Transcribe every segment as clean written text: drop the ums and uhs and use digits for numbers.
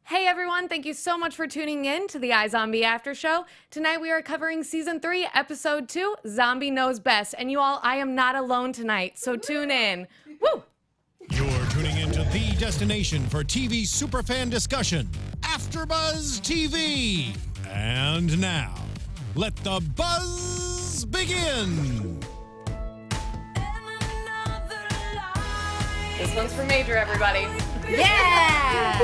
Hey everyone, thank you so much for tuning in to the iZombie After Show. Tonight we are covering Season 3, Episode 2, Zombie Knows Best. And you all, I am not alone tonight, so tune in. Woo! You're tuning into the destination for TV superfan discussion, AFTERBUZZ TV. And now, let the buzz begin. This one's for Major, everybody. Yeah!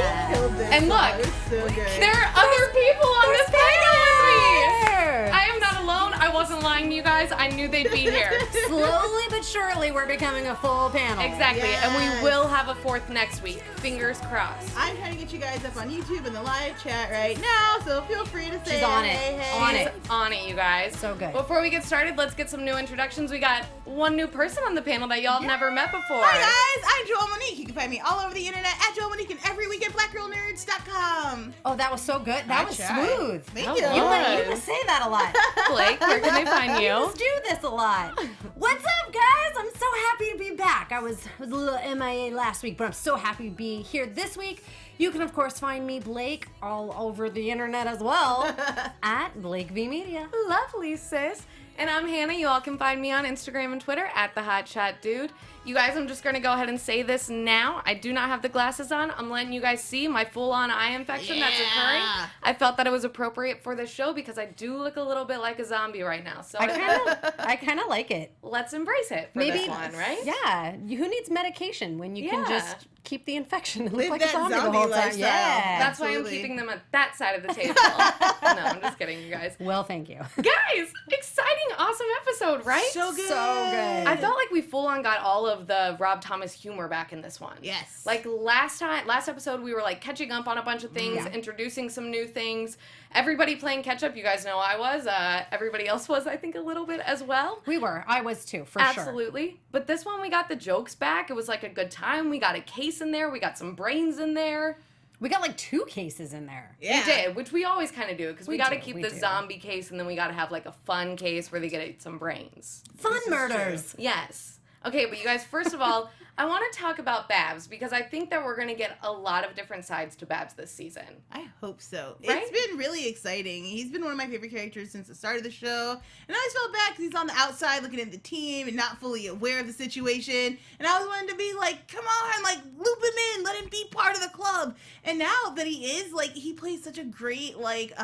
And look, So there are other people on this panel with me. I am not alone. I wasn't lying to you guys. I knew they'd be here. Slowly but surely, we're becoming a full panel. Exactly. Yes. And we will have a fourth next week. Fingers crossed. I'm trying to get you guys up on YouTube in the live chat right now, so feel free to say She's on it. hey. On She's it. on it, you guys. So good. Before we get started, let's get some new introductions. We got one new person on the panel that y'all have never met before. Hi guys, I'm Joelle Monique. You can find me all over the internet at Joelle Monique and every week at blackgirlnerds.com. Oh, that was so good. That was tried. smooth. Thank That you. was. You must say that a lot. Blake, where can they find You you? must do this a lot. What's up, guys? I'm so happy to be back. I was a little MIA last week, but I'm so happy to be here this week. You can, of course, find me, Blake, all over the internet as well, at Blake V Media. Lovely, sis. And I'm Hannah. You all can find me on Instagram and Twitter at @TheHotShotDude. You guys, I'm just going to go ahead and say this now. I do not have the glasses on. I'm letting you guys see my full-on eye infection that's occurring. I felt that it was appropriate for this show because I do look a little bit like a zombie right now. So I kind of like it. let's embrace it for this one, right? Yeah. Who needs medication when you can Yeah. just keep the infection and Live look like a that zombie the zombie whole time? lifestyle. Yeah. That's why I'm Absolutely. keeping them at that side of the table. No, I'm just kidding, you guys. Well, thank you. Guys, exciting, awesome episode, right? So good. So good. I felt like we full on got all of the Rob Thomas humor back in this one. Yes. Like last episode, we were like catching up on a bunch of things, Yeah. introducing some new things. Everybody playing catch up. You guys know I was. Everybody else was, I think, a little bit as well. We were. I was too, for sure. Absolutely. But this one, we got the jokes back. It was like a good time. We got a case in there. We got some brains in there. We got like 2 cases in there. Yeah. We did, which we always kind of do because we We got to do, keep we the do. zombie case and then we got to have like a fun case where they get some brains. Fun is murders. Yes. Okay, but you guys, first of all, I want to talk about Babs because I think that we're going to get a lot of different sides to Babs this season. I hope so. Right? It's been really exciting. He's been one of my favorite characters since the start of the show. And I always felt bad because he's on the outside looking at the team and not fully aware of the situation. And I always wanted to be like, come on, like, loop him in, let him be part of the club. And now that he is, like, he plays such a great, like,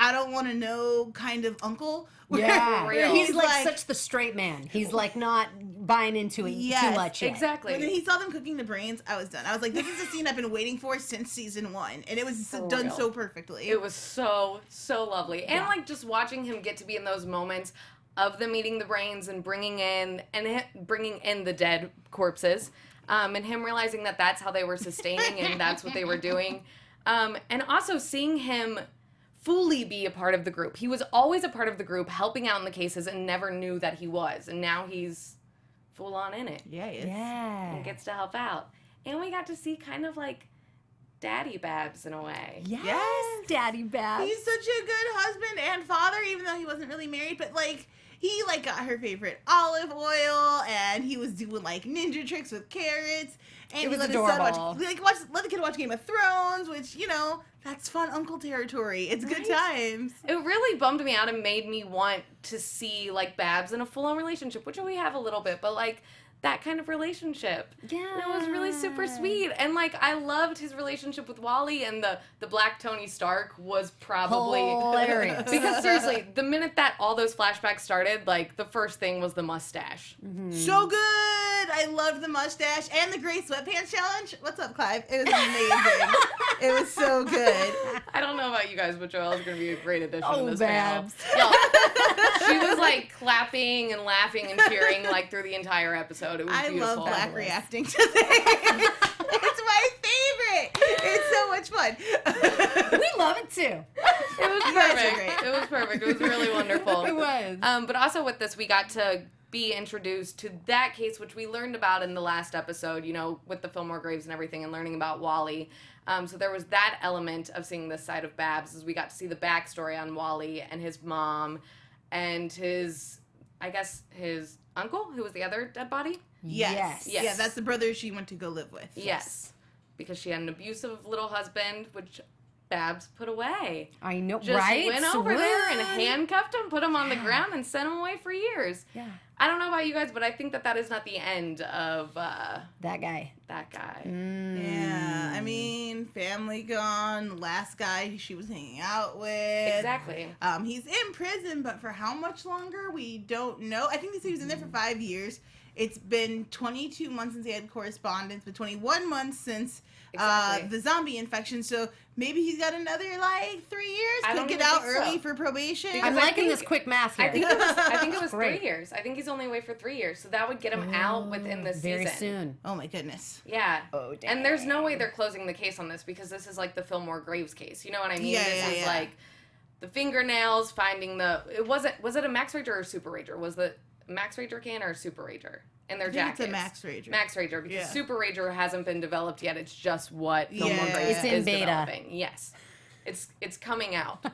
I don't want to know kind of uncle. Yeah. Real. He's like such the straight man. He's like not buying into it too Yes, much yet. Exactly. When he saw them cooking the brains, I was done. I was like, this is a scene I've been waiting for since season 1. And it was For done real. so perfectly. It was so lovely. And Yeah. like just watching him get to be in those moments of them eating the brains and bringing in the dead corpses, and him realizing that that's how they were sustaining and that's what they were doing. And also seeing him fully be a part of the group. He was always a part of the group, helping out in the cases and never knew that he was. And now he's full on in it Yeah, he is. Yeah. and gets to help out. And we got to see kind of like Daddy Babs in a way. Yes, Yes. Daddy Babs. He's such a good husband and father, even though he wasn't really married. But like, he like got her favorite olive oil, and he was doing like ninja tricks with carrots. And It he was let adorable. His son let the kid watch Game of Thrones, which that's fun uncle territory. It's good Right? times. It really bummed me out and made me want to see like Babs in a full-on relationship, which we have a little bit, but like that kind of relationship. Yeah. And it was really super sweet. And like I loved his relationship with Wally, and the Black Tony Stark was probably hilarious. because seriously, the minute that all those flashbacks started, like the first thing was the mustache. So good. I loved the mustache and the gray sweatpants challenge. What's up, Clive? It was amazing. It was so good. I don't know about you guys, but Joelle's gonna be a great addition to Oh, this Babs. panel. Yo, she was like clapping and laughing and cheering like through the entire episode. It was I beautiful. love Black reacting to things. It's my favorite. It's so much fun. We love it too. It was You guys are perfect. great. It was perfect. It was really wonderful. It was. But also with this, we got to be introduced to that case, which we learned about in the last episode, with the Fillmore Graves and everything, and learning about Wally. So there was that element of seeing this side of Babs, as we got to see the backstory on Wally and his mom and his uncle, who was the other dead body. Yes. Yes. Yeah, that's the brother she went to go live with. Yes. because she had an abusive little husband, which Babs put away. I know, Just right? went over there and handcuffed him, put him on the ground, and sent him away for years. Yeah. I don't know about you guys, but I think that is not the end of that guy. that guy. Yeah, I mean, family gone. Last guy she was hanging out with. Exactly. He's in prison, but for how much longer, we don't know. I think they said he was in there for 5 years. It's been 22 months since he had correspondence, but 21 months since the zombie infection. So maybe he's got another, 3 years. I Could don't get even out think so. early for probation. Because I'm I liking think- this quick math here. I think it was Great. 3 years. I think he's only away for 3 years, so that would get him out within this very season. soon. Oh, my goodness. Yeah. Oh, dang. And there's no way they're closing the case on this because this is like the Fillmore Graves case. You know what I mean? Yeah, this yeah, is yeah. like the fingernails, finding the. Was it a Max Rager or a Super Rager? Was the Max Rager can or a Super Rager in their I think jackets? it's a Max Rager. Max Rager, because Yeah. Super Rager hasn't been developed yet. It's just what Fillmore Yeah. Graves It's in is beta. developing. Yes. It's coming out.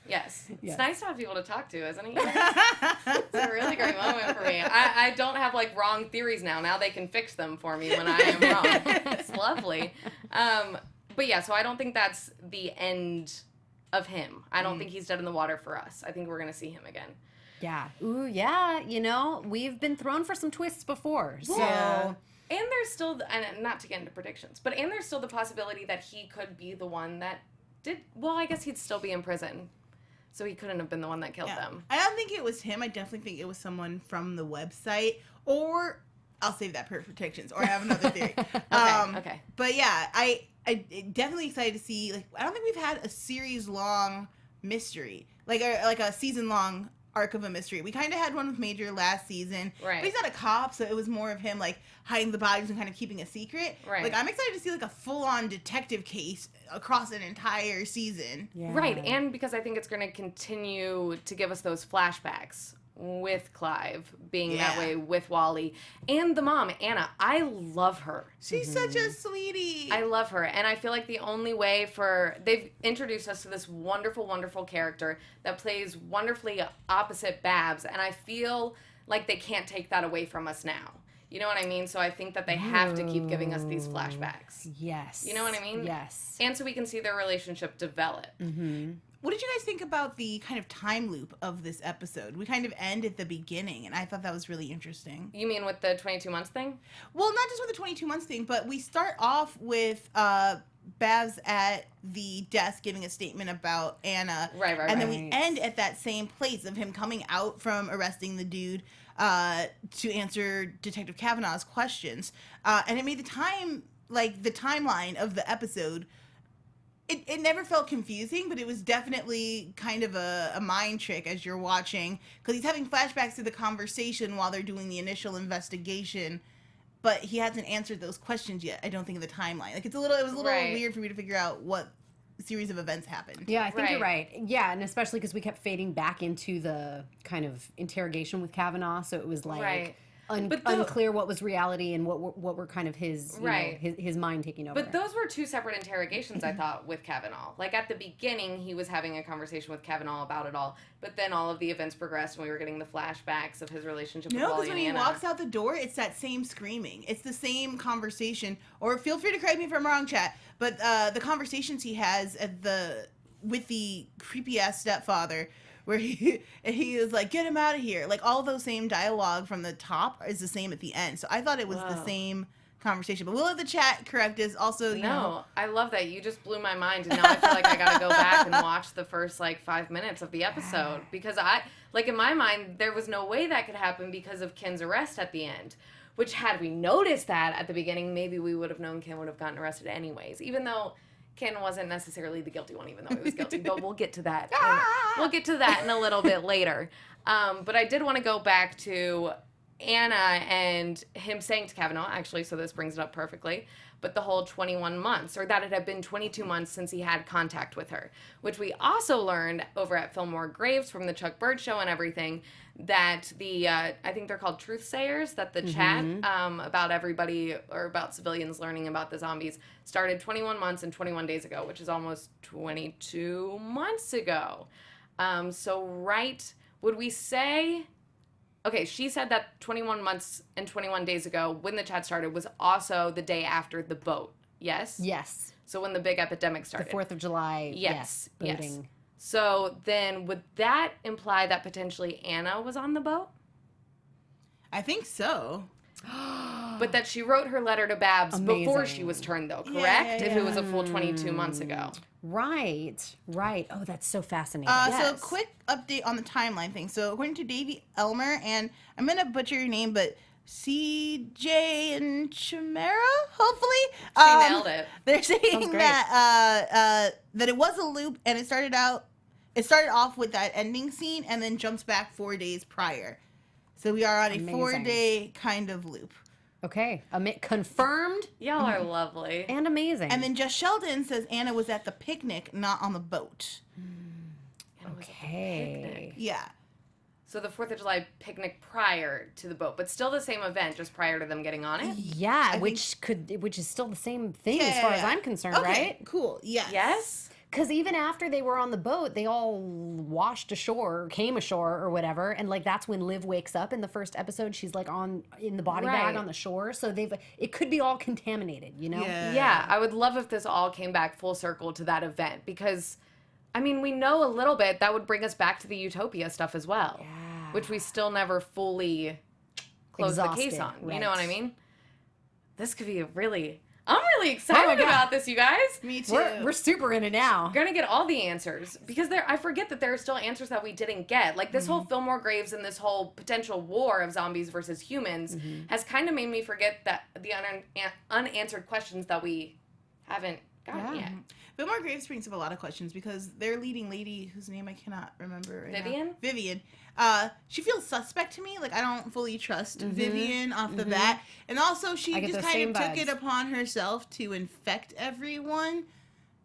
Yes. Yeah. It's nice to have people to talk to, isn't it? It's a really great moment for me. I don't have wrong theories now. Now they can fix them for me when I am wrong. It's lovely. But yeah, so I don't think that's the end of him. I don't think he's dead in the water for us. I think we're going to see him again. Yeah. Ooh, yeah. We've been thrown for some twists before. So Yeah. And there's still, and not to get into predictions, but there's still the possibility that he could be the one that did, well, I guess he'd still be in prison. So he couldn't have been the one that killed them. I don't think it was him. I definitely think it was someone from the website. Or I'll save that for predictions. Or I have another theory. Okay. But yeah, I definitely excited to see. I don't think we've had a series long mystery, like a season long arc of a mystery. We kind of had one with Major last season. Right. But he's not a cop, so it was more of him hiding the bodies and kind of keeping a secret. Right. I'm excited to see a full on detective case across an entire season. yeah. Right, and because I think it's going to continue to give us those flashbacks with Clive being that Yeah. way with Wally and the mom, Anna. I love her. She's such a sweetie. I love her, and I feel like the only way they've introduced us to this wonderful, wonderful character that plays wonderfully opposite Babs, and I feel like they can't take that away from us now. You know what I mean? So I think that they have to keep giving us these flashbacks. Yes. You know what I mean? Yes. And so we can see their relationship develop. What did you guys think about the kind of time loop of this episode? We kind of end at the beginning, and I thought that was really interesting. You mean with the 22 months thing? Well, not just with the 22 months thing, but we start off with Babs at the desk giving a statement about Anna. Right. And then we end at that same place of him coming out from arresting the dude to answer Detective Kavanaugh's questions. And it made the timeline of the episode, it never felt confusing, but it was definitely kind of a mind trick as you're watching, because he's having flashbacks to the conversation while they're doing the initial investigation, but he hasn't answered those questions yet, I don't think, in the timeline. It was a little Right. weird for me to figure out what series of events happened. Yeah, I think you're Right. right. Yeah, and especially because we kept fading back into the kind of interrogation with Kavanaugh, so it was Right. But unclear what was reality and what were kind of his Right. his mind taking over. But those were two separate interrogations, I thought, with Kavanaugh. At the beginning, he was having a conversation with Kavanaugh about it all, but then all of the events progressed and we were getting the flashbacks of his relationship with No, Wally because when and he Anna. walks out the door, it's that same screaming. It's the same conversation. Or feel free to correct me if I'm wrong, chat. But the conversations he has with the creepy ass stepfather, where he is like, "Get him out of here!" All those same dialogue from the top is the same at the end. So I thought it was the Whoa. same conversation. But we'll let the chat correct us. Also, you know, No, I love that. You just blew my mind, and now I feel like I gotta go back and watch the first 5 minutes of the episode, because in my mind there was no way that could happen because of Ken's arrest at the end. Which, had we noticed that at the beginning, maybe we would have known Ken would have gotten arrested anyways, even though Ken wasn't necessarily the guilty one, even though he was guilty. But we'll get to that. We'll get to that in a little bit later. But I did want to go back to Anna and him saying to Kavanaugh, actually, so this brings it up perfectly, but the whole 21 months, or that it had been 22 months since he had contact with her, which we also learned over at Fillmore Graves from the Chuck Bird show and everything, that I think they're called truth sayers, that the chat about everybody, or about civilians learning about the zombies, started 21 months and 21 days ago, which is almost 22 months ago. Would we say... Okay, she said that 21 months and 21 days ago, when the chat started, was also the day after the boat Yes? Yes. So when the big epidemic The started. 4th of July. Yes. Boating. Yes. So then would that imply that potentially Anna was on the boat? I think so. But that she wrote her letter to Babs before she was turned, though, correct? If it was a full 22 months ago. Right. Oh, that's so fascinating. So quick update on the timeline thing. So according to Davey Elmer, and I'm going to butcher your name, but CJ and Chimera, hopefully. She nailed it. They're saying that it was a loop, and it started off with that ending scene and then jumps back 4 days prior. So we are on a 4-day kind of loop. Okay. Confirmed. Y'all are lovely. And amazing. And then Jess Sheldon says Anna was at the picnic, not on the boat. Okay. Yeah. So the 4th of July picnic prior to the boat, but still the same event, just prior to them getting on it? Yeah, which is still the same thing as far as I'm concerned, right? Cool. Yes. Yes? Because even after they were on the boat, they all washed ashore, came ashore, or whatever, and like that's when Liv wakes up in the first episode. She's like in the body bag on the shore, so it could be all contaminated, you know? Yeah, I would love if this all came back full circle to that event because, I mean, we know a little bit that would bring us back to the Utopia stuff as well, which we still never fully closed the case on. Right. You know what I mean? This could be I'm really excited about this, you guys. Me too. We're super in it now. We're gonna get all the answers because I forget that there are still answers that we didn't get. Like this whole Fillmore Graves and this whole potential war of zombies versus humans has kind of made me forget that the unanswered questions that we haven't gotten yet. Fillmore Graves brings up a lot of questions because their leading lady, whose name I cannot remember right now. Vivian. She feels suspect to me. Like, I don't fully trust Vivian off the bat. And also, she just kind of took it upon herself to infect everyone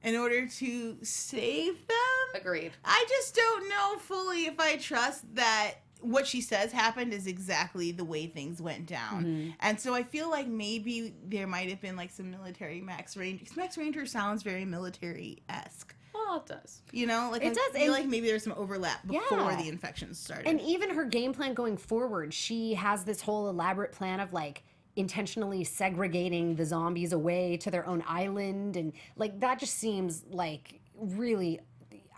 in order to save them. Agreed. I just don't know fully if I trust that what she says happened is exactly the way things went down. And so I feel like maybe there might have been like some military Max Ranger. 'Cause Max Ranger sounds very military-esque. Well, it does. You know, like It I does, feel like maybe there's some overlap before the infection started. And even her game plan going forward, she has this whole elaborate plan of like intentionally segregating the zombies away to their own island, and like that just seems like really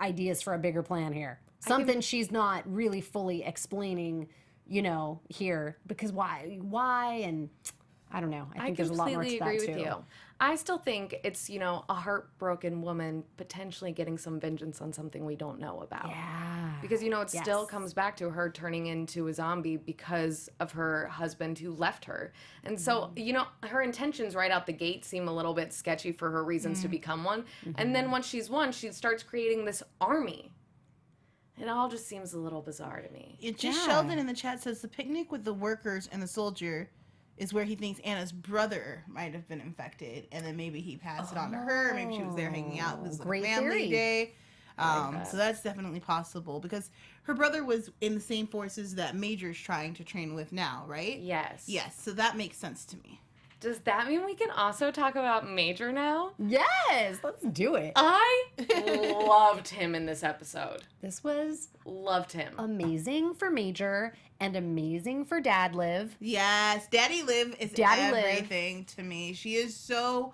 ideas for a bigger plan here. Something she's not really fully explaining, you know, here, because why, and I don't know. I think there's a lot more to that too. I completely agree with you. I still think it's, you know, a heartbroken woman potentially getting some vengeance on something we don't know about. Yeah. Because, you know, it still comes back to her turning into a zombie because of her husband who left her. And so, you know, her intentions right out the gate seem a little bit sketchy for her reasons to become one. And then once she's one, she starts creating this army. It all just seems a little bizarre to me. Sheldon in the chat says the picnic with the workers and the soldier is where he thinks Anna's brother might have been infected, and then maybe he passed it on to her. Maybe she was there hanging out. This was a family day. So that's definitely possible because her brother was in the same forces that Major's trying to train with now, right? Yes. Yes, so that makes sense to me. Does that mean we can also talk about Major now? Yes, let's do it. I loved him in this episode. This was Loved him. amazing for Major and amazing for Dad Liv. Yes, Daddy Liv is everything to me. She is so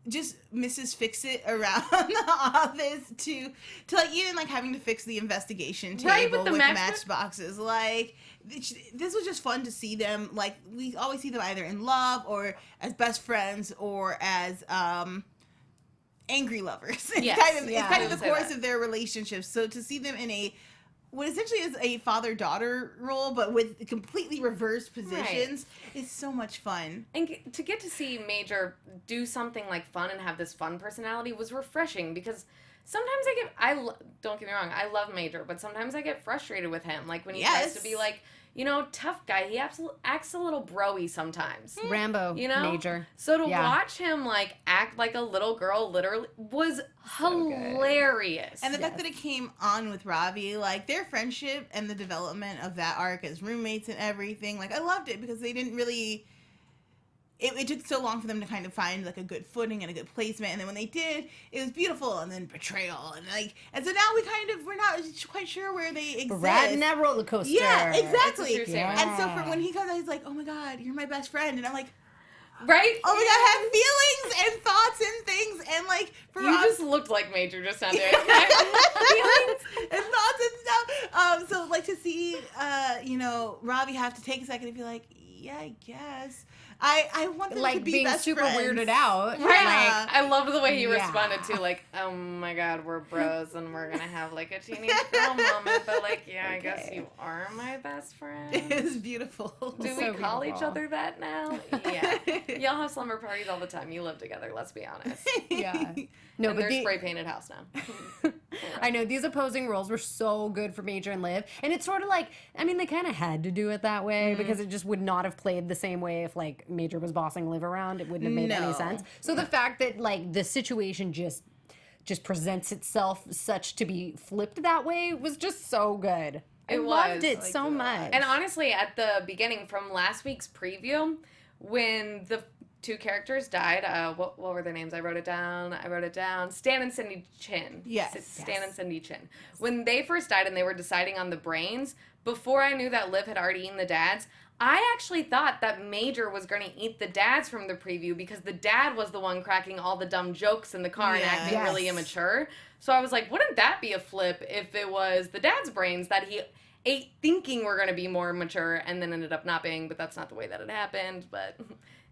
just Mrs. Fix-It around the office to like even like having to fix the investigation table with matchboxes. Like this was just fun to see them. Like we always see them either in love or as best friends or as angry lovers. It's kind of the course of their relationships. So to see them in what essentially is a father-daughter role, but with completely reversed positions, is so much fun. And to get to see Major do something like fun and have this fun personality was refreshing because sometimes don't get me wrong, I love Major, but sometimes I get frustrated with him. Like when he tries to be like, you know, tough guy, he acts a little bro-y sometimes. Rambo, you know? Major. So to watch him like act like a little girl literally was hilarious. And the fact that it came on with Ravi, like their friendship and the development of that arc as roommates and everything, like I loved it because they didn't really... It took so long for them to kind of find like a good footing and a good placement, and then when they did, it was beautiful. And then betrayal, and so now we're not quite sure where they exist. Riding that roller coaster. Yeah, exactly. Yeah. And so when he comes out, he's like, "Oh my God, you're my best friend," and I'm like, Right? Oh my god, I have feelings and thoughts and things, and like for You us, just looked like Major just now, dude. feelings and thoughts and stuff. So like to see, Robbie have to take a second and be like, yeah, I guess. I want them to Like be being best super friends. weirded out. Right. Yeah. I love the way he Yeah. responded to, like, oh my god, we're bros and we're gonna have like a teenage girl moment, but like, yeah, I guess Okay. you are my best friend. It is beautiful. Do So we call each beautiful. other that now? Yeah. Y'all have slumber parties all the time. You live together, let's be honest. Yeah. No, And but they're spray painted house now. I know these opposing roles were so good for Major and Liv, and it's sort of like, I mean, they kind of had to do it that way because it just would not have played the same way if like Major was bossing Liv around. It wouldn't have made No. any sense. So the fact that like the situation just presents itself such to be flipped that way was just so good. I It loved was. it I liked so it a lot. much. And honestly, at the beginning from last week's preview, when the two characters died, what were their names? I wrote it down. Stan and Cindy Chin. Yes. Stan and Cindy Chin. When they first died and they were deciding on the brains, before I knew that Liv had already eaten the dads, I actually thought that Major was going to eat the dads from the preview because the dad was the one cracking all the dumb jokes in the car and Yeah. acting really Yes. immature. So I was like, wouldn't that be a flip if it was the dad's brains that he ate thinking were going to be more mature and then ended up not being, but that's not the way that it happened. But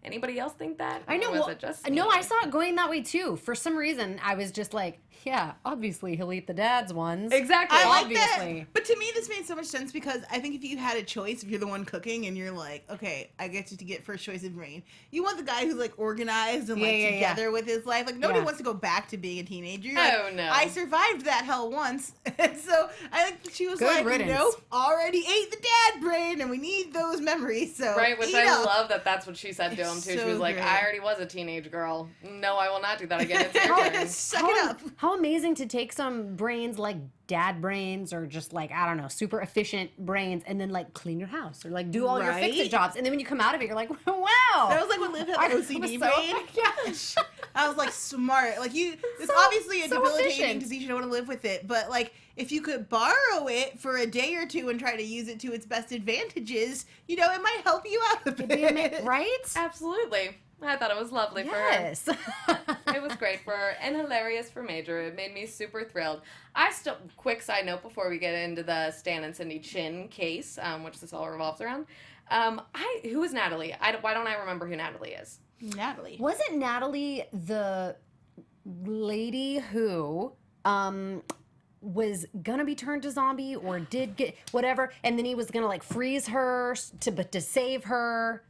anybody else think that? I know. Or was Well, it just no, me? I saw it going that way too. For some reason, I was just like, yeah, obviously he'll eat the dad's ones. Exactly. I like Obviously. that. But to me, this made so much sense because I think if you had a choice, if you're the one cooking and you're like, okay, I get to get first choice of brain, you want the guy who's like organized and like Yeah, yeah, together with his life. Like nobody Yeah. wants to go back to being a teenager. Oh, Like, no. I survived that hell once, and so I think she was Good like, riddance. nope, already ate the dad brain, and we need those memories. So Right, which eat I up. love that that's what she said to him, It's too. She so was like, great. I already was a teenage girl. No, I will not do that again. It's your turn. Suck it up. How amazing to take some brains like dad brains or just like, I don't know, super efficient brains and then like clean your house or like do all your Right? fix-it jobs. And then when you come out of it, you're like, wow. That was like when Liv had I the was OCD so- brain. Yeah. I was like smart. Like it's So- obviously a so debilitating efficient. disease. You don't want to live with it. But like if you could borrow it for a day or two and try to use it to its best advantages, it might help you out a bit. Right? Absolutely. I thought it was lovely for her. Yes. It was great for her and hilarious for Major. It made me super thrilled. Quick side note before we get into the Stan and Cindy Chin case, which this all revolves around. Who is Natalie? Why don't I remember who Natalie is? Natalie. Wasn't Natalie the lady who was gonna be turned to zombie or did get whatever, and then he was gonna like freeze her to save her?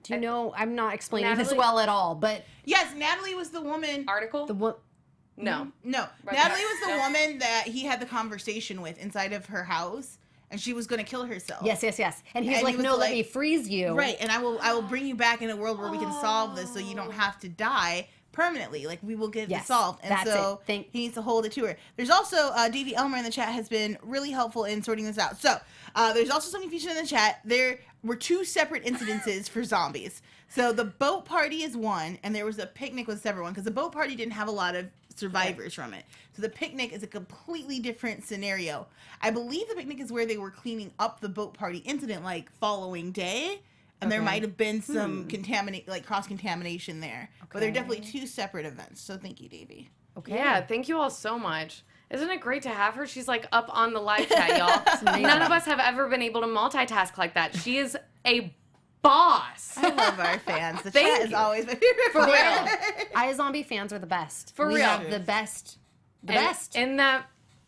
Do you know? I'm not explaining this Natalie- well at all, but Yes, Natalie was the woman. Article? the one. No. No, Right. Natalie was the No. woman that he had the conversation with inside of her house, and she was going to kill herself. Yes. And he's And like, he was no, let like- me freeze you. Right, and I will bring you back in a world where we can solve this, so you don't have to die permanently. Like we will get Yes, this solved, and that's so it. he needs to hold it to her. There's also Davey Elmer in the chat has been really helpful in sorting this out. So there's also some confusion in the chat. There were two separate incidences for zombies. So the boat party is one, and there was a picnic was a separate one because the boat party didn't have a lot of survivors from it. So the picnic is a completely different scenario. I believe the picnic is where they were cleaning up the boat party incident like following day. And there Okay. might have been some cross contamination there, but they're Okay. definitely two separate events. So thank you, Davey. Okay. Yeah, thank you all so much. Isn't it great to have her? She's like up on the live chat, y'all. amazing. None of us have ever been able to multitask like that. She is a boss. I love our fans. The Thank chat is you. always my favorite For part. real. iZombie fans are the best. For we real. have the best. The best.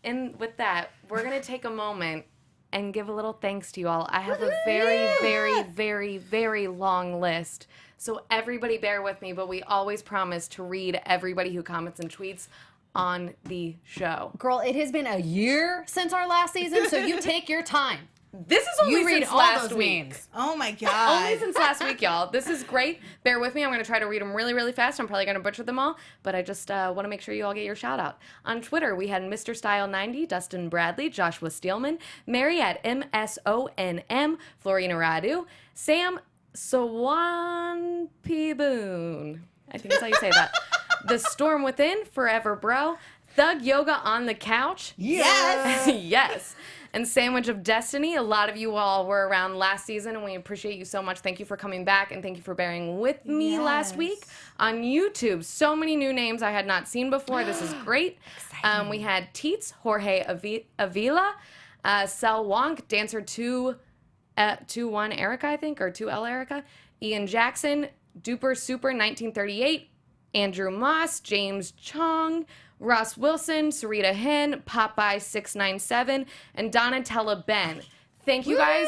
And with that, we're gonna take a moment and give a little thanks to you all. I have a very, very, very, very long list. So everybody bear with me, but we always promise to read everybody who comments and tweets on the show. Girl, it has been a year since our last season, so you take your time. This is only You read since all last those week. names. Oh my god. Only since last week, y'all. This is great. Bear with me. I'm going to try to read them really, really fast. I'm probably going to butcher them all, but I just want to make sure you all get your shout out. On Twitter, we had Mr. Style 90, Dustin Bradley, Joshua Steelman, Mary at MSONM, Florina Radu, Sam Swan P. Boone. I think that's how you say that. The Storm Within, Forever Bro, Thug Yoga on the Couch. Yes. Yes. and Sandwich of Destiny. A lot of you all were around last season, and we appreciate you so much. Thank you for coming back, and thank you for bearing with me last week. On YouTube, so many new names I had not seen before. This is great. We had Teets, Jorge Avila, Sel Wonk, Dancer 2-1 Erica, I think, or 2L Erica, Ian Jackson, Duper Super 1938, Andrew Moss, James Chong, Ross Wilson, Sarita Hin, Popeye 697, and Donatella Ben. Thank you guys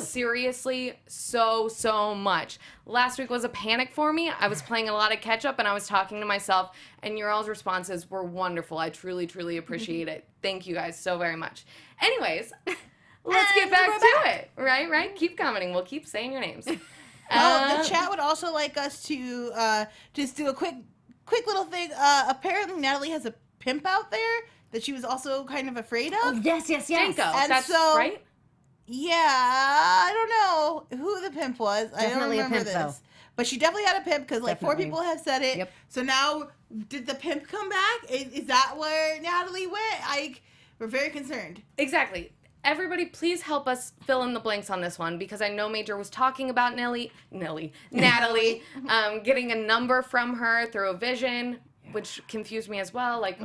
seriously so much. Last week was a panic for me. I was playing a lot of catch up and I was talking to myself, and your all's responses were wonderful. I truly appreciate it. Thank you guys so very much. Anyways, let's get back to it. Right? Keep commenting. We'll keep saying your names. The chat would also like us to just do a quick little thing. Apparently Natalie has a pimp out there that she was also kind of afraid of. Oh, yes. Janko. And That's so, right? Yeah, I don't know who the pimp was. Definitely I don't remember a pimp, this. though. But she definitely had a pimp because like 4 Definitely. people have said it. Yep. So now, did the pimp come back? Is that where Natalie went? We're very concerned. Exactly. Everybody, please help us fill in the blanks on this one, because I know Major was talking about Natalie, getting a number from her through a vision, which confused me as well, like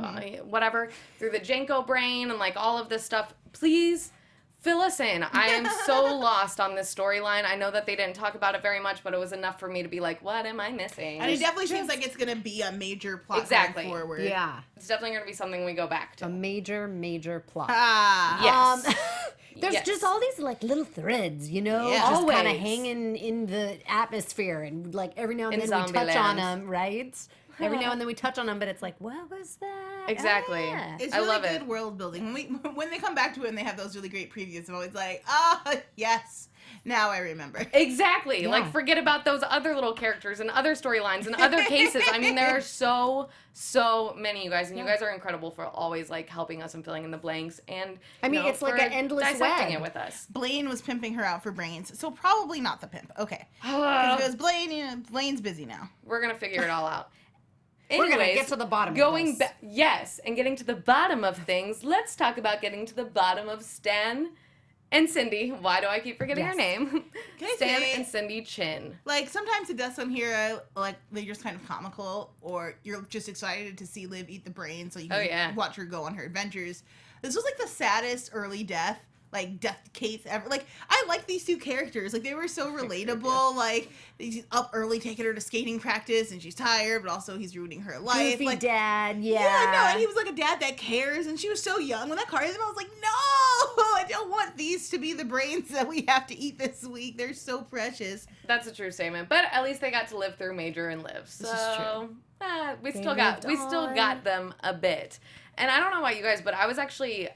whatever, through the Janko brain and like all of this stuff. Please fill us in. I am so lost on this storyline. I know that they didn't talk about it very much, but it was enough for me to be like, what am I missing? And it definitely seems like it's going to be a major plot Exactly. going forward. Yeah. It's definitely going to be something we go back to. A major plot. Yes. There's Yes. just all these like little threads, Yeah. just kind of Always. hanging in the atmosphere, and like every now and In then we touch on Zombieland. them, right? Every now and then we touch on them, but it's like, what was that? Exactly. Ah. It's I really love good it. world building. When they come back to it and they have those really great previews, I'm always like, yes, now I remember. Exactly. Yeah. Like, forget about those other little characters and other storylines and other cases. I mean, there are so many, you guys, and you guys are incredible for always like helping us and filling in the blanks. And I mean, it's like for an endless dissecting web. it with us. Blaine was pimping her out for brains, so probably not the pimp. Okay. Because if it was Blaine, Blaine's busy now. We're gonna figure it all out. We're gonna Anyways, get to the bottom of going this. yes, and getting to the bottom of things. Let's talk about getting to the bottom of Stan and Cindy. Why do I keep forgetting her Yes. name? Can I Stan say- and Cindy Chin. Like, sometimes it does some here, like, they're just kind of comical, or you're just excited to see Liv eat the brain so you can watch her go on her adventures. This was, like, the saddest early death case ever. Like, I like these two characters. Like, they were so relatable. Like, he's up early taking her to skating practice, and she's tired, but also he's ruining her life. Goofy Like, dad, yeah, no, and he was like a dad that cares, and she was so young when that car hit him. I was like, no, I don't want these to be the brains that we have to eat this week. They're so precious. That's a true statement. But at least they got to live through Major and Liv. So This is true. we They still lived got them a bit. And I don't know about you guys, but I was actually,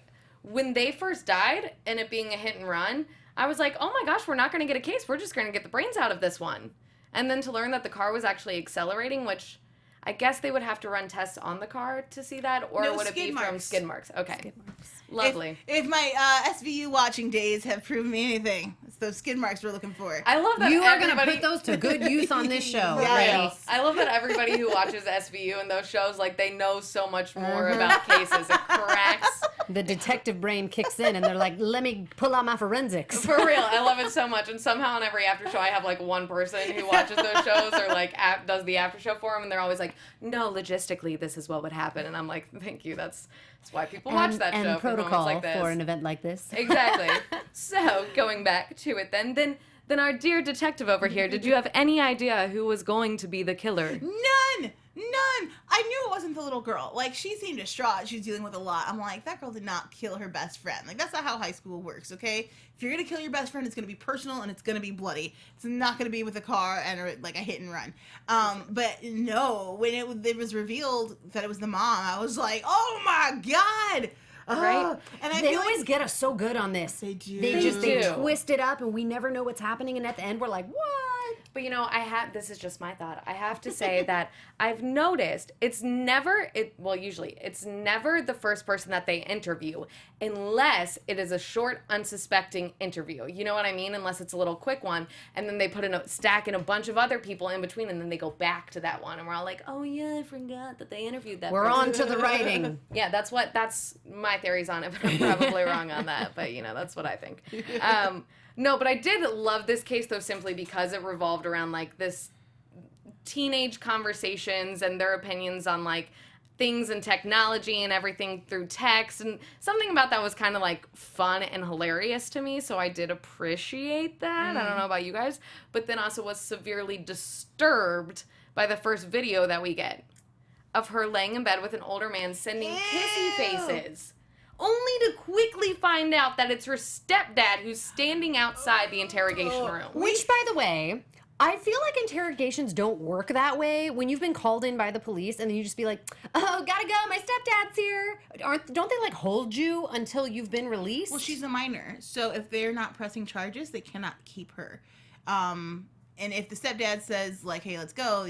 when they first died and it being a hit and run, I was like, oh my gosh, we're not going to get a case. We're just going to get the brains out of this one. And then to learn that the car was actually accelerating, which I guess they would have to run tests on the car to see that, or No, would it be skid from marks. skid marks? Okay. Skid marks. Lovely. If my SVU watching days have proven me anything, it's those skid marks we're looking for. I love that You are going to everybody- put those to good use on this show. Yes. I love that everybody who watches SVU and those shows, like, they know so much more about cases. It cracks. The detective brain kicks in and they're like, let me pull out my forensics. For real, I love it so much. And somehow on every after show, I have like one person who watches those shows or like does the after show for them, and they're always like, "No, logistically, this is what would happen." And I'm like, "Thank you. That's why people watch that show and for moments protocol like this." for an event like this. Exactly. So going back to it, then our dear detective over here, did you have any idea who was going to be the killer? None. I knew it wasn't the little girl. Like, she seemed distraught. She was dealing with a lot. I'm like, that girl did not kill her best friend. Like, that's not how high school works, okay? If you're going to kill your best friend, it's going to be personal and it's going to be bloody. It's not going to be with a car and like a hit and run. But no, when it was revealed that it was the mom, I was like, oh my God. Right? And I They feel always like get us so good on this. They do. They They just they do. twist it up and we never know what's happening, and at the end we're like, what? But this is just my thought. I have to say that I've noticed it's never the first person that they interview unless it is a short, unsuspecting interview. You know what I mean? Unless it's a little quick one, and then they put in a stack and a bunch of other people in between, and then they go back to that one, and we're all like, oh yeah, I forgot that they interviewed that We're person. on to the writing. Yeah, that's my theories on it, but I'm probably wrong on that. But that's what I think. No, but I did love this case, though, simply because it revolved around, like, this teenage conversations and their opinions on, like, things and technology and everything through text. And something about that was kind of, like, fun and hilarious to me, so I did appreciate that. I don't know about you guys. But then also was severely disturbed by the first video that we get of her laying in bed with an older man sending kissy faces. Only to quickly find out that it's her stepdad who's standing outside the interrogation room. Which, by the way, I feel like interrogations don't work that way. When you've been called in by the police and then you just be like, oh, gotta go, my stepdad's here. Don't they, like, hold you until you've been released? Well, she's a minor, so if they're not pressing charges, they cannot keep her. And if the stepdad says, like, hey, let's go,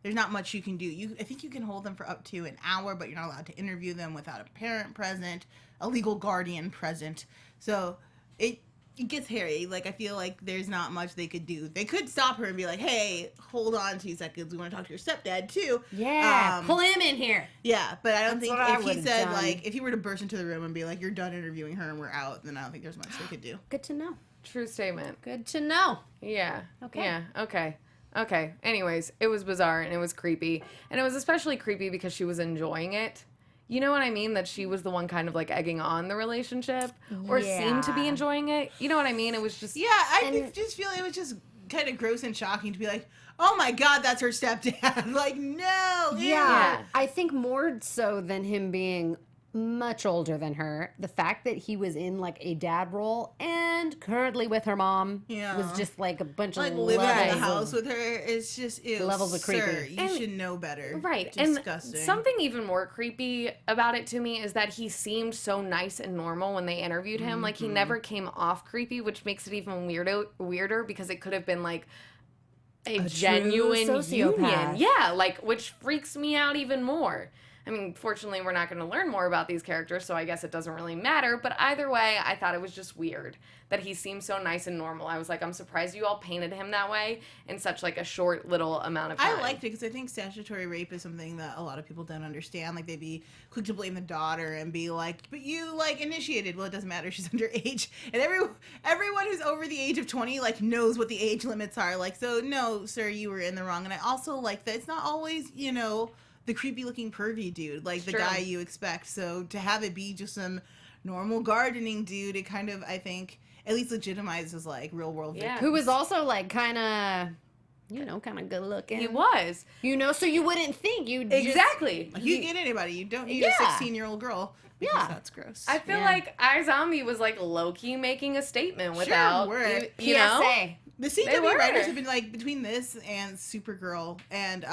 there's not much you can do. I think you can hold them for up to an hour, but you're not allowed to interview them without a parent present, a legal guardian present. So it gets hairy. Like, I feel like there's not much they could do. They could stop her and be like, hey, hold on 2 seconds. We want to talk to your stepdad, too. Yeah, pull him in here. Yeah, but I don't think if he said, done. like, if he were to burst into the room and be like, you're done interviewing her and we're out, then I don't think there's much they could do. Good to know. True statement. Good to know. Yeah. Okay. Yeah, okay. Anyways, it was bizarre and it was creepy. And it was especially creepy because she was enjoying it. You know what I mean? That she was the one kind of, like, egging on the relationship or seemed to be enjoying it. You know what I mean? It was just... Yeah, I just feel it was just kind of gross and shocking to be like, oh my God, that's her stepdad. Like, no. Yeah. I think more so than him being much older than her, the fact that he was in, like, a dad role and currently with her mom was just, like, a bunch of living in the levels house with her. It's just levels of creepy. Sir, you should know better. Right. Disgusting. And something even more creepy about it to me is that he seemed so nice and normal when they interviewed him. Like, he never came off creepy, which makes it even weirder because it could have been, like, a genuine union. Yeah, like, which freaks me out even more. I mean, fortunately, we're not going to learn more about these characters, so I guess it doesn't really matter. But either way, I thought it was just weird that he seemed so nice and normal. I was like, I'm surprised you all painted him that way in such, like, a short little amount of time. I liked it because I think statutory rape is something that a lot of people don't understand. Like, they'd be quick to blame the daughter and be like, but you, like, initiated. Well, it doesn't matter. She's underage. And everyone who's over the age of 20, like, knows what the age limits are. Like, so, no, sir, you were in the wrong. And I also like that it's not always, the creepy looking pervy dude, like the guy you expect. So to have it be just some normal gardening dude, it kind of, I think, at least legitimizes, like, real world victims. Who was also, like, kind of, kind of good looking. He was. So you wouldn't think you'd Exactly. Like, you get anybody. You don't need a 16-year-old girl. Because that's gross. I feel like iZombie was, like, low-key making a statement without, you know? PSA. The CW writers have been, like, between this and Supergirl and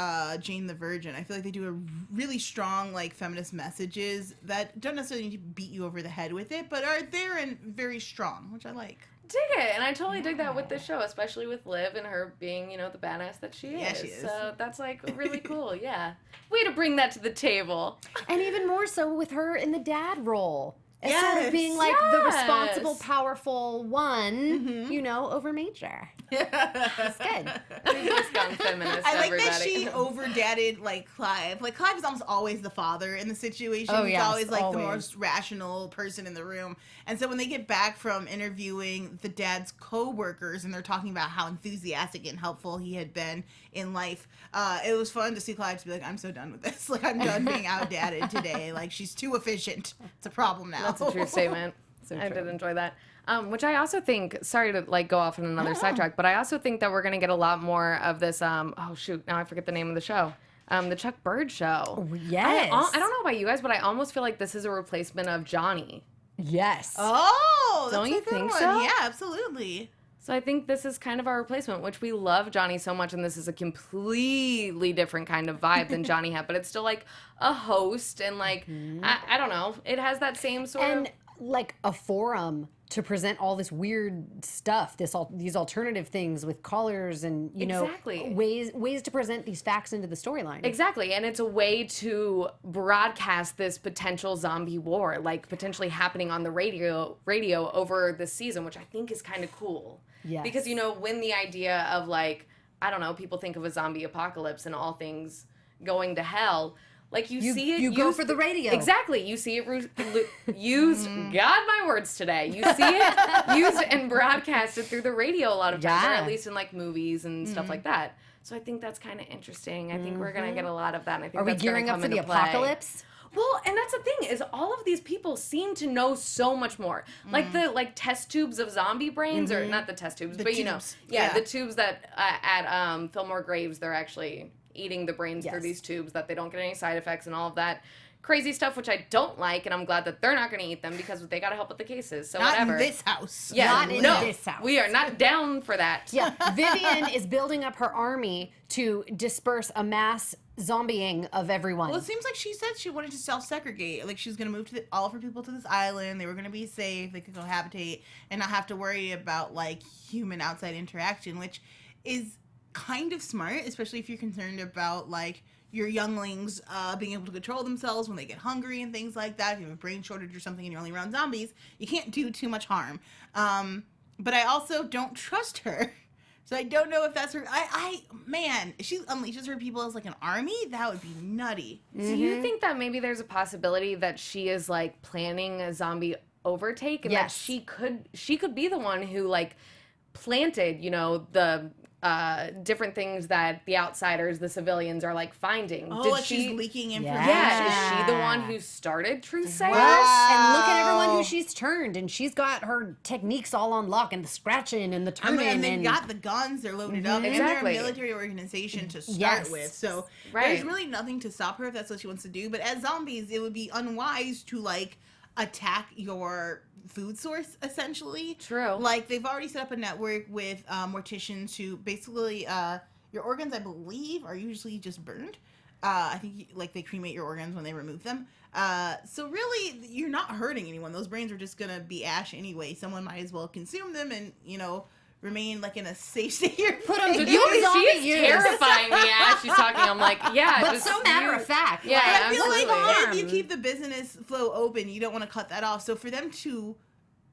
Jane the Virgin, I feel like they do a really strong, like, feminist messages that don't necessarily need to beat you over the head with it, but are there and very strong, which I like. Dig it, and I totally dig that with this show, especially with Liv and her being, the badass that she is. Yeah, she is. So that's, like, really cool, yeah. Way to bring that to the table. And even more so with her in the dad role. As sort of Yes. being, like, the responsible, powerful one, over Major. That's good. We've just gone feminist, I like everybody. that she overdated, like, Clive. Like, Clive is almost always the father in the situation. Oh, He's yes, always, like, the always. most rational person in the room. And so when they get back from interviewing the dad's co-workers and they're talking about how enthusiastic and helpful he had been in life, it was fun to see Clive to be like, I'm so done with this. Like, I'm done being outdated today. Like, she's too efficient. It's a problem now. That's a true statement. I did enjoy that. Which I also think, sorry to, like, go off on another sidetrack, but I also think that we're going to get a lot more of this, now I forget the name of the show. The Chuck Bird show. Yes. I don't know about you guys, but I almost feel like this is a replacement of Johnny. Yes. Oh, that's Don't you a good think one. so? Yeah, absolutely. So I think this is kind of our replacement, which we love Johnny so much, and this is a completely different kind of vibe than Johnny had, but it's still, like, a host, and, like, I don't know. It has that same sort of... like a forum to present all this weird stuff, these alternative things with colors and Exactly. ways to present these facts into the storyline. Exactly, and it's a way to broadcast this potential zombie war, like potentially happening on the radio over this season, which I think is kind of cool. Yes. Because when the idea of like, I don't know, people think of a zombie apocalypse and all things going to hell. Like you see it, you go for the radio. Exactly, you see it used. God, my words today. You see it used and broadcasted through the radio a lot of times, or at least in like movies and stuff like that. So I think that's kind of interesting. I think we're gonna get a lot of that. And I think Are we that's gearing gonna up come for the into play. apocalypse? Well, and that's the thing is all of these people seem to know so much more. Like the test tubes of zombie brains, or not the test tubes, but tubes. the tubes that at Fillmore Graves they're actually eating the brains through these tubes that they don't get any side effects and all of that crazy stuff, which I don't like, and I'm glad that they're not going to eat them because they got to help with the cases. So Not whatever. in this house. Yeah, Not in this house. We are not down for that. Yeah, Vivian is building up her army to disperse a mass zombieing of everyone. Well, it seems like she said she wanted to self-segregate. Like, she was going to move all of her people to this island. They were going to be safe. They could cohabitate and not have to worry about, like, human outside interaction, which is kind of smart, especially if you're concerned about, like, your younglings being able to control themselves when they get hungry and things like that. If you have a brain shortage or something and you're only around zombies, you can't do too much harm. But I also don't trust her. So I don't know if that's her. Man, if she unleashes her people as like an army, that would be nutty. Do you think that maybe there's a possibility that she is like planning a zombie overtake, and that she could be the one who like planted, the different things that the outsiders, the civilians, are like finding. Oh, Did like she's leaking information. Yeah, is she the one who started Truth Sayers? And look at everyone who she's turned, and she's got her techniques all on lock, and the scratching and the turning. And they've got the guns, they're loaded up, and they're a Exactly. military organization to start with. So there's really nothing to stop her if that's what she wants to do. But as zombies, it would be unwise to like attack your food source, essentially. True. Like, they've already set up a network with morticians who basically, your organs, I believe, are usually just burned. I think, like, they cremate your organs when they remove them. So really, you're not hurting anyone. Those brains are just gonna be ash anyway. Someone might as well consume them and, remain, like, in a safe state. Put them to She good zombie is use. terrifying me as she's talking. I'm like, yeah. But just so matter of fact. Yeah, I feel absolutely. like if you keep the business flow open, you don't want to cut that off. So for them to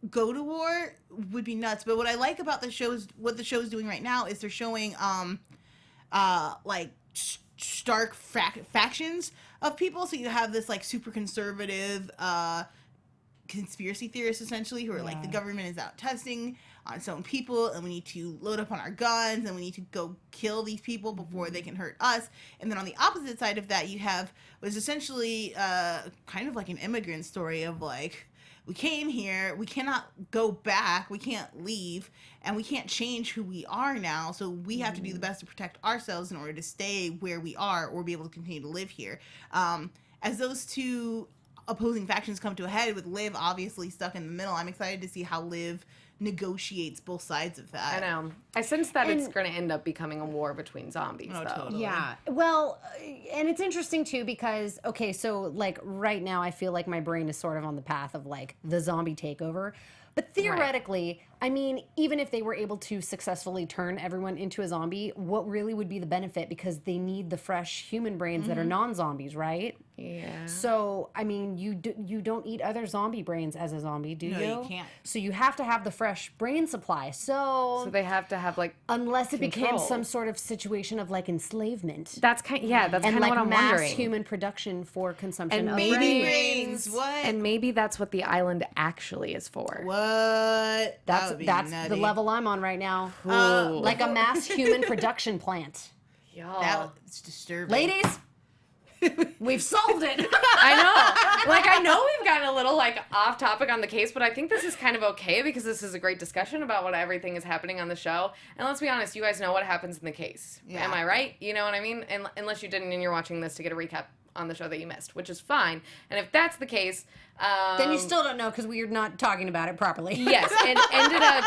go to war would be nuts. But what I like about what the show's doing right now is they're showing like stark factions of people. So you have this like super conservative conspiracy theorists essentially who are like, the government is out testing on its own people, and we need to load up on our guns, and we need to go kill these people before they can hurt us. And then on the opposite side of that, you have was essentially kind of like an immigrant story of like, we came here, we cannot go back, we can't leave, and we can't change who we are now, so we have to do the best to protect ourselves in order to stay where we are or be able to continue to live here. As those two opposing factions come to a head, with Liv obviously stuck in the middle, I'm excited to see how Liv negotiates both sides of that. I know. I sense that it's going to end up becoming a war between zombies, though. Totally. Yeah. Well, and it's interesting too because, okay, so like right now I feel like my brain is sort of on the path of like the zombie takeover. But theoretically, I mean, even if they were able to successfully turn everyone into a zombie, what really would be the benefit? Because they need the fresh human brains that are non-zombies, right? Yeah. So, I mean, you don't eat other zombie brains as a zombie, do you? No, you can't. So you have to have the fresh brain supply. So they have to have like unless it became control. some sort of situation of like enslavement. That's kind that's And kind of like what I'm mass wondering. human production for consumption And of maybe brains. What? And maybe that's what the island actually is for. What? That's would be the nutty. level I'm on right now. Ooh. Like a mass human production plant. Y'all. That's disturbing. Ladies, we've solved it. I know. Like, I know we've gotten a little, like, off topic on the case, but I think this is kind of okay because this is a great discussion about what everything is happening on the show. And let's be honest, you guys know what happens in the case. Yeah. Am I right? You know what I mean? And unless you didn't and you're watching this to get a recap on the show that you missed, which is fine. And if that's the case... Then you still don't know because we're not talking about it properly. Yes, and ended up,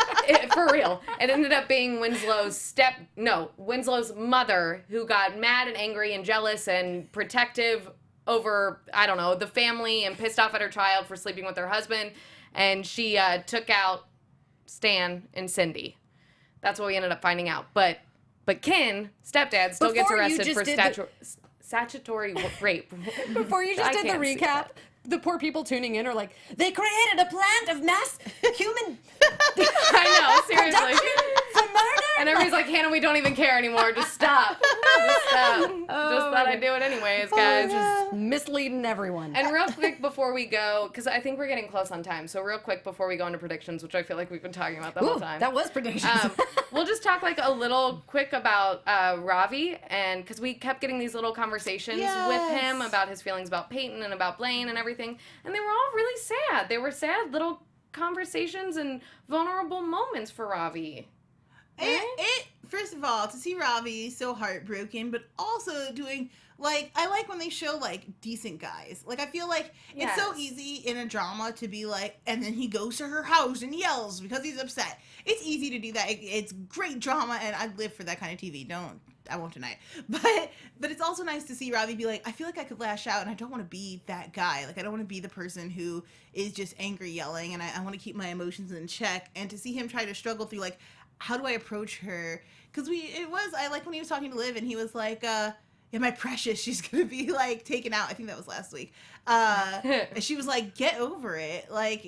for real, it ended up being Winslow's mother who got mad and angry and jealous and protective over, I don't know, the family and pissed off at her child for sleeping with her husband. and she took out Stan and Cindy. That's what we ended up finding out. But Ken, stepdad, still gets arrested for statutory rape. Before you just did the recap, the poor people tuning in are like, they created a plant of mass human I know, seriously. production for murder? And everybody's like, Hannah, we don't even care anymore. Just stop. Just stop. Just thought I'd do it anyways, guys. Just misleading everyone. And real quick before we go, because I think we're getting close on time, so real quick before we go into predictions, which I feel like we've been talking about the whole time. That was predictions. We'll just talk like a little quick about Ravi, and because we kept getting these little conversations with him about his feelings about Peyton and about Blaine and everything, and they were all really sad. They were sad little conversations and vulnerable moments for Ravi. It first of all, to see Ravi so heartbroken, but also doing, like, I like when they show, like, decent guys. Like, I feel like it's so easy in a drama to be like, and then he goes to her house and yells because he's upset. It's easy to do that. It's great drama, and I live for that kind of TV. I won't deny it. But it's also nice to see Ravi be like, I feel like I could lash out, and I don't want to be that guy. Like, I don't want to be the person who is just angry yelling, and I want to keep my emotions in check. And to see him try to struggle through, like, how do I approach her? Because I like when he was talking to Liv, and he was like, yeah, my precious, she's going to be, like, taken out. I think that was last week. And she was like, get over it. Like,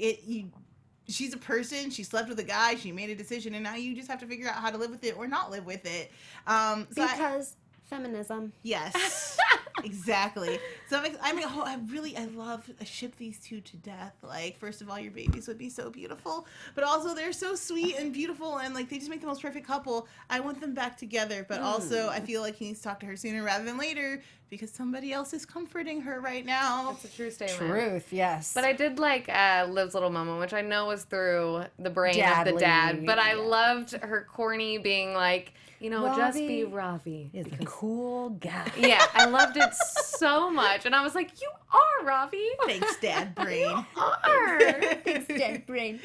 she's a person, she slept with a guy, she made a decision, and now you just have to figure out how to live with it or not live with it. Because feminism. Yes. Exactly. So I ship these two to death. Like, first of all, your babies would be so beautiful, but also they're so sweet and beautiful, and like they just make the most perfect couple. I want them back together, but also I feel like he needs to talk to her sooner rather than later because somebody else is comforting her right now. That's a true statement. Truth, yes. But I did like Liv's little moment, which I know was through the brain of the Dadly, dad. But I yeah. loved her corny being like, you know, just be Ravi. Is a cool guy. Yeah, I loved it so much. And I was like, you are Ravi. Thanks, Dad Brain. Are. Dead brain.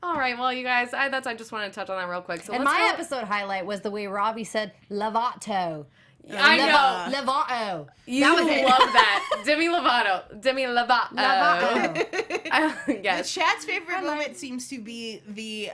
All right, well, you guys, I just wanted to touch on that real quick. So And let's my go. episode highlight was the way Ravi said Lavato. I know. Lavato. You That was it. love that. Demi Lovato. Lavato. Yes. The chat's favorite moment seems to be the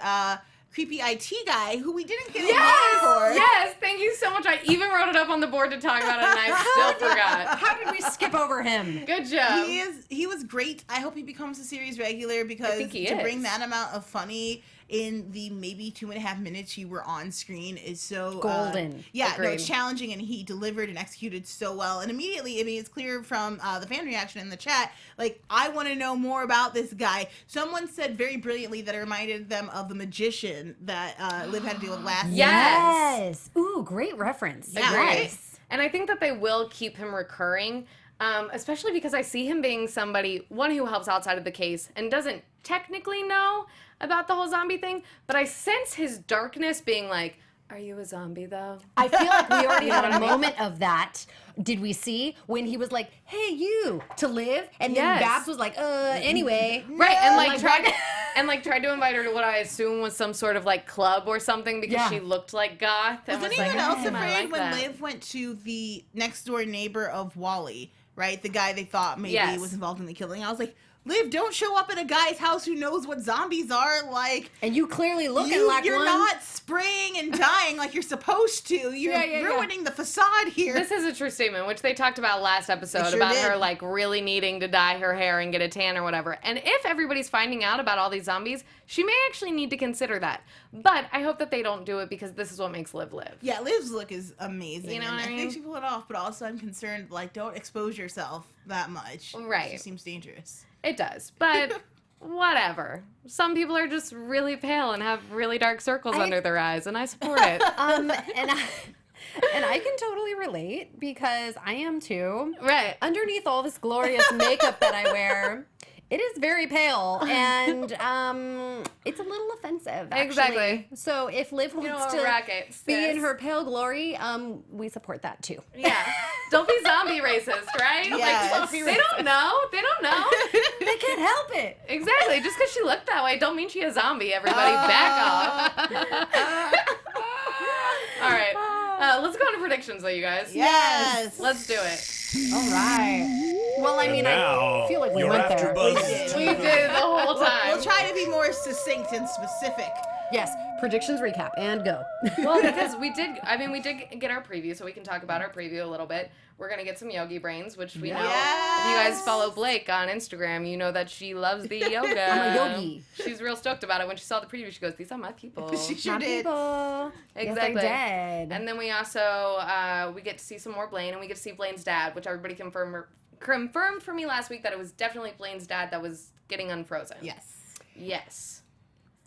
creepy IT guy who we didn't get a Yes! name for. Yes, thank you so much. I even wrote it up on the board to talk about it, and I still forgot. How did we skip over him? Good job. He was great. I hope he becomes a series regular because think he to is. bring that amount of funny in the maybe 2.5 minutes you were on screen is so Golden. No, Agreed. it's challenging, and he delivered and executed so well. And immediately, I mean, it's clear from the fan reaction in the chat, like, I want to know more about this guy. Someone said very brilliantly that it reminded them of the magician that Liv had to deal with last season. Yes. Ooh, great reference. Yeah, Yes. And I think that they will keep him recurring, especially because I see him being somebody, one who helps outside of the case and doesn't technically know about the whole zombie thing, but I sense his darkness being like, are you a zombie though? I feel like we already had a moment of that. Did we see when he was like, "Hey, you," to Liv, and then Yes. Babs was like, anyway." Right, and like what? tried to invite her to what I assume was some sort of like club or something because Yeah. she looked like goth. And Was was anyone like, else I afraid like when that. Liv went to the next door neighbor of Wally, right? The guy they thought maybe Yes. was involved in the killing. I was like, Liv, don't show up at a guy's house who knows what zombies are. Like, And you clearly looking like you're one. not spraying and dying like you're supposed to. You're Yeah. ruining the facade here. This is a true statement, which they talked about last episode They sure about did. her like really needing to dye her hair and get a tan or whatever. And if everybody's finding out about all these zombies, she may actually need to consider that. But I hope that they don't do it because this is what makes Liv live. Yeah, Liv's look is amazing. You know and what I mean? think she pulled it off, but also I'm concerned, like, don't expose yourself that much. Right. She seems dangerous. It does, but whatever. Some people are just really pale and have really dark circles under their eyes, and I support it. And I can totally relate because I am too. Right. Underneath all this glorious makeup that I wear, it is very pale, and it's a little offensive, actually. Exactly. So if Liv You know, wants a to racket, be in sis. her pale glory, we support that too. Yeah. Don't be zombie racist, right? Yes. Like, they don't know. They don't know. They can't help it. Exactly. Just because she looked that way, don't mean she a zombie. Everybody, back off. All right. Let's go into predictions, though, you guys. Yes. Let's do it. All right. Well, I mean, I feel like we went there. We did the whole time. We'll try to be more succinct and specific. Yes, predictions recap and go. Well, because we did get our preview, so we can talk about our preview a little bit. We're going to get some yogi brains, which we know. If you guys follow Blake on Instagram, you know that she loves the yoga. I'm a yogi. She's real stoked about it. When she saw the preview, she goes, "These are my people." She sure My did. people. Exactly. Yes, I did. And then we also, we get to see some more Blaine, and we get to see Blaine's dad, which everybody confirmed for me last week that it was definitely Blaine's dad that was getting unfrozen. Yes.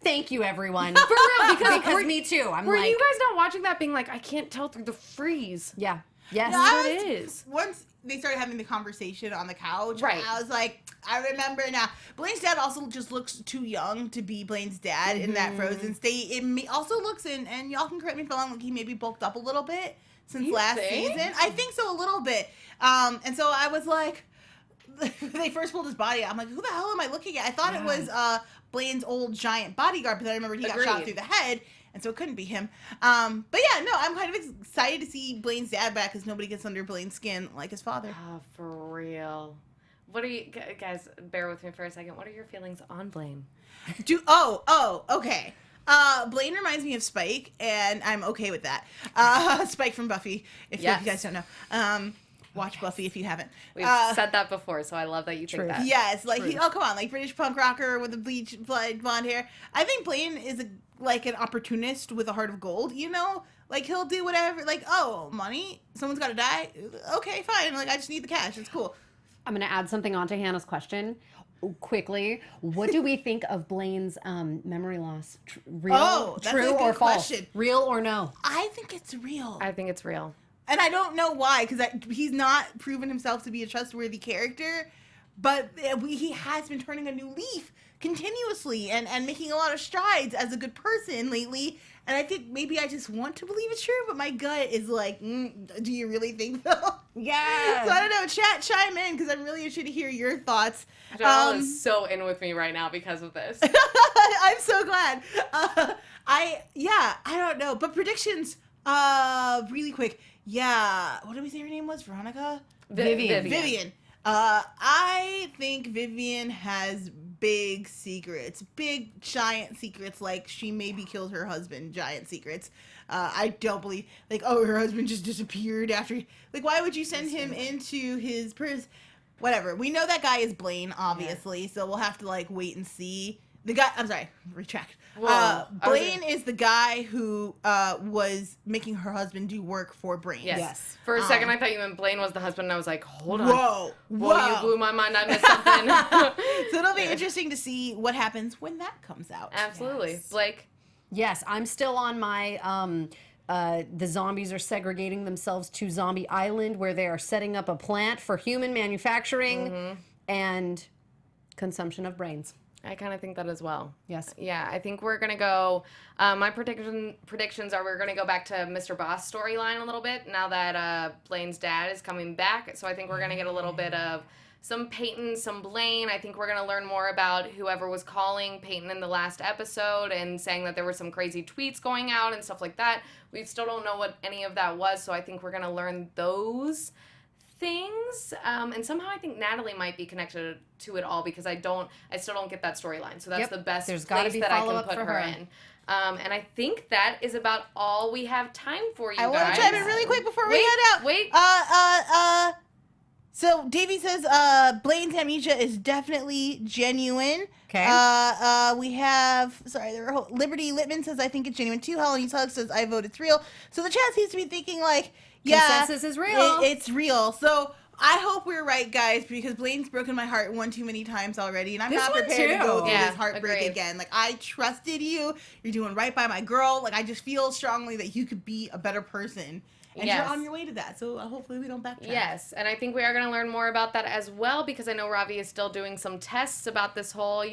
Thank you, everyone. For real, because me too. I'm were like, you guys not watching that being like, I can't tell through the freeze? yeah. Yes. No, What it is. Once they started having the conversation on the couch, Right. I was like, I remember now. Blaine's dad also just looks too young to be Blaine's dad in that Frozen state. It also looks and y'all can correct me if I'm wrong, like he maybe bulked up a little bit since last season. I think so, a little bit. And so I was like, they first pulled his body out. I'm like, who the hell am I looking at? I thought it was Blaine's old giant bodyguard, but then I remembered he got shot through the head. And so it couldn't be him. But yeah, no, I'm kind of excited to see Blaine's dad back because nobody gets under Blaine's skin like his father. Oh, for real. What are you guys? Bear with me for a second. What are your feelings on Blaine? Okay. Blaine reminds me of Spike, and I'm okay with that. Spike from Buffy, if you guys don't know. Watch Buffy if you haven't. We've said that before, so I love that you think that. Yes, like come on, like British punk rocker with the bleach blonde hair. I think Blaine is like an opportunist with a heart of gold, you know? Like he'll do whatever, like, oh, money? Someone's gotta die? Okay, fine. Like I just need the cash. It's cool. I'm going to add something onto Hannah's question quickly. What do we think of Blaine's memory loss? Real, that's true, a good or false? question. Real or no? I think it's real. I think it's real. And I don't know why, because he's not proven himself to be a trustworthy character, but he has been turning a new leaf continuously and making a lot of strides as a good person lately. And I think maybe I just want to believe it's true, but my gut is like, do you really think so? Yeah. So I don't know. Chat, chime in, because I'm really interested to hear your thoughts. Joelle is so in with me right now because of this. I'm so glad. I don't know. But predictions, really quick. Yeah. What did we say her name was? Veronica? Vivian. I think Vivian has big secrets. Big, giant secrets, like she maybe killed her husband. Giant secrets. I don't believe, like, oh, her husband just disappeared after. Like, why would you send him into his purse? Whatever. We know that guy is Blaine, obviously, so we'll have to, like, wait and see. The guy, I'm sorry, retract. Blaine is the guy who was making her husband do work for Brains. Yes. For a second, I thought you meant Blaine was the husband, and I was like, hold on. Whoa. You blew my mind. I missed something. So it'll be interesting to see what happens when that comes out. Absolutely. Yes. Blake? Yes, I'm still on my the zombies are segregating themselves to Zombie Island, where they are setting up a plant for human manufacturing and consumption of brains. I kind of think that as well. Yes. Yeah, I think we're going to go, my predictions are we're going to go back to Mr. Boss storyline a little bit now that Blaine's dad is coming back. So I think we're going to get a little bit of some Peyton, some Blaine. I think we're going to learn more about whoever was calling Peyton in the last episode and saying that there were some crazy tweets going out and stuff like that. We still don't know what any of that was, so I think we're going to learn those things. And somehow I think Natalie might be connected to it all because I still don't get that storyline. So that's the best There's place gotta be that I can follow-up put for her her. in. And I think that is about all we have time for, you I guys. want to chime in really quick before we head out. Wait. So Davey says Blaine's amnesia is definitely genuine. Okay. We have Liberty Littman says I think it's genuine too. Helen Tug says I vote it's real. So the chat seems to be thinking like, yeah, Consensus is real. It's real. So I hope we're right, guys, because Blaine's broken my heart one too many times already, and I'm This not one prepared to too. go through Yeah, this heartbreak agreed. again. Like, I trusted you. You're doing right by my girl. Like, I just feel strongly that you could be a better person. And Yes. you're on your way to that, so hopefully we don't backtrack. Yes, and I think we are going to learn more about that as well because I know Ravi is still doing some tests about this whole,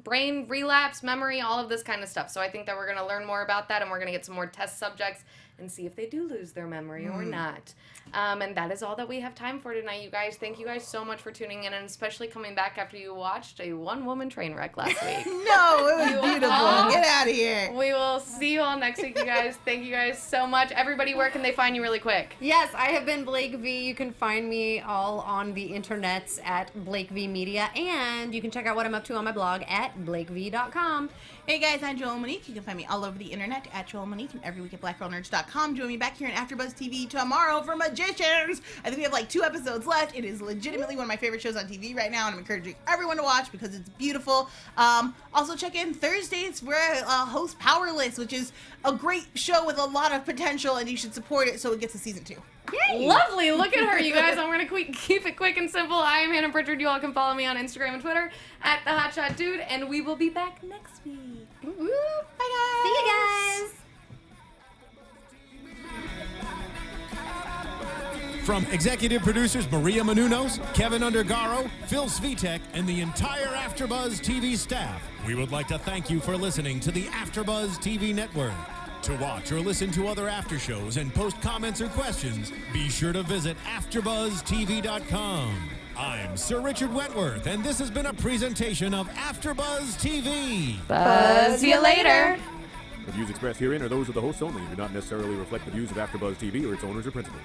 brain relapse, memory, all of this kind of stuff. So I think that we're going to learn more about that, and we're going to get some more test subjects and see if they do lose their memory or not. And that is all that we have time for tonight, you guys. Thank you guys so much for tuning in, and especially coming back after you watched a one-woman train wreck last week. No, it was beautiful. Get out of here. We will see you all next week, you guys. Thank you guys so much. Everybody, where can they find you really quick? Yes, I have been Blake V. You can find me all on the internets at Blake V Media, and you can check out what I'm up to on my blog at blakev.com. Hey guys, I'm Joelle Monique. You can find me all over the internet at Joelle Monique and every week at blackgirlnerds.com. Join me back here on AfterBuzz TV tomorrow for Magicians. I think we have like 2 episodes left. It is legitimately one of my favorite shows on TV right now, and I'm encouraging everyone to watch because it's beautiful. Also check in Thursdays where I host Powerless, which is a great show with a lot of potential, and you should support it so it gets a season 2. Yay! Lovely. Look at her, you guys. I'm going to keep it quick and simple. I am Hannah Prichard. You all can follow me on Instagram and Twitter at The Hotshot Dude, and we will be back next week. Woo. Bye, guys. See you guys. From executive producers Maria Menounos, Kevin Undergaro, Phil Svitek, and the entire AfterBuzz TV staff, we would like to thank you for listening to the AfterBuzz TV network. To watch or listen to other after shows and post comments or questions, be sure to visit AfterBuzzTV.com. I'm Sir Richard Wentworth, and this has been a presentation of AfterBuzz TV. Buzz you later. The views expressed herein are those of the hosts only and do not necessarily reflect the views of AfterBuzz TV or its owners or principals.